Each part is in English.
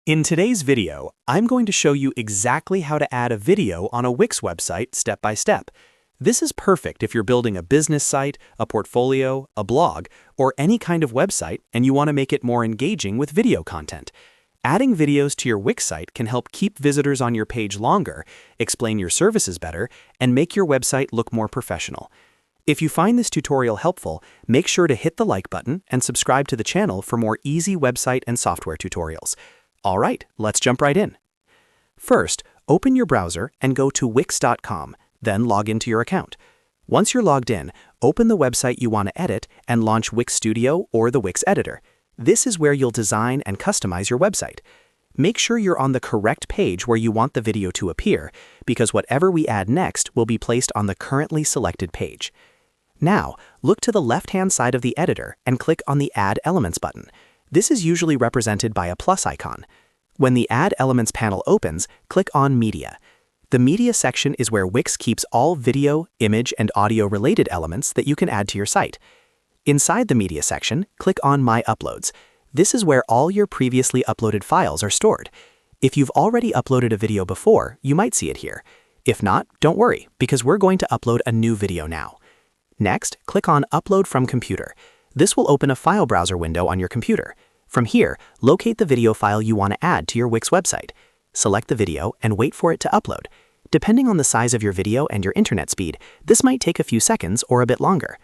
In today's video, I'm going to show you exactly how to add a video on a Wix website step by step. This is perfect if you're building a business site, a portfolio, a blog, or any kind of website and you want to make it more engaging with video content. Adding videos to your Wix site can help keep visitors on your page longer, explain your services better, and make your website look more professional. If you find this tutorial helpful, make sure to hit the like button and subscribe to the channel for more easy website and software tutorials. All right, let's jump right in. First, open your browser and go to wix.com, then log into your account. Once you're logged in, open the website you want to edit and launch Wix Studio or the Wix editor. This is where you'll design and customize your website. Make sure you're on the correct page where you want the video to appear, because whatever we add next will be placed on the currently selected page. Now, look to the left-hand side of the editor and click on the Add Elements button. This is usually represented by a plus icon. When the Add Elements panel opens, click on Media. The Media section is where Wix keeps all video, image, and audio-related elements that you can add to your site. Inside the Media section, click on My Uploads. This is where all your previously uploaded files are stored. If you've already uploaded a video before, you might see it here. If not, don't worry, because we're going to upload a new video now. Next, click on Upload from Computer. This will open a file browser window on your computer. From here, locate the video file you want to add to your Wix website. Select the video and wait for it to upload. Depending on the size of your video and your internet speed, this might take a few seconds or a bit longer.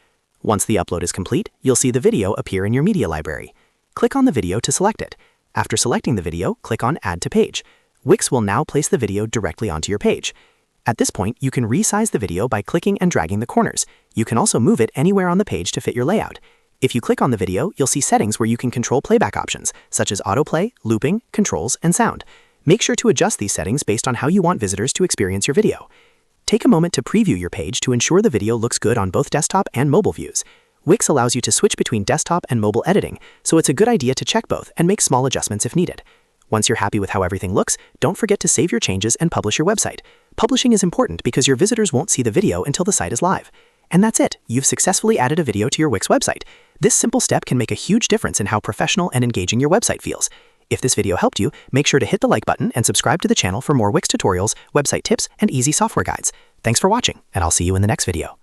Once the upload is complete, you'll see the video appear in your media library. Click on the video to select it. After selecting the video, click on Add to Page. Wix will now place the video directly onto your page. At this point, you can resize the video by clicking and dragging the corners. You can also move it anywhere on the page to fit your layout. If you click on the video, you'll see settings where you can control playback options, such as autoplay, looping, controls, and sound. Make sure to adjust these settings based on how you want visitors to experience your video. Take a moment to preview your page to ensure the video looks good on both desktop and mobile views. Wix allows you to switch between desktop and mobile editing, so it's a good idea to check both and make small adjustments if needed. Once you're happy with how everything looks, don't forget to save your changes and publish your website. Publishing is important because your visitors won't see the video until the site is live. And that's it, you've successfully added a video to your Wix website. This simple step can make a huge difference in how professional and engaging your website feels. If this video helped you, make sure to hit the like button and subscribe to the channel for more Wix tutorials, website tips, and easy software guides. Thanks for watching, and I'll see you in the next video.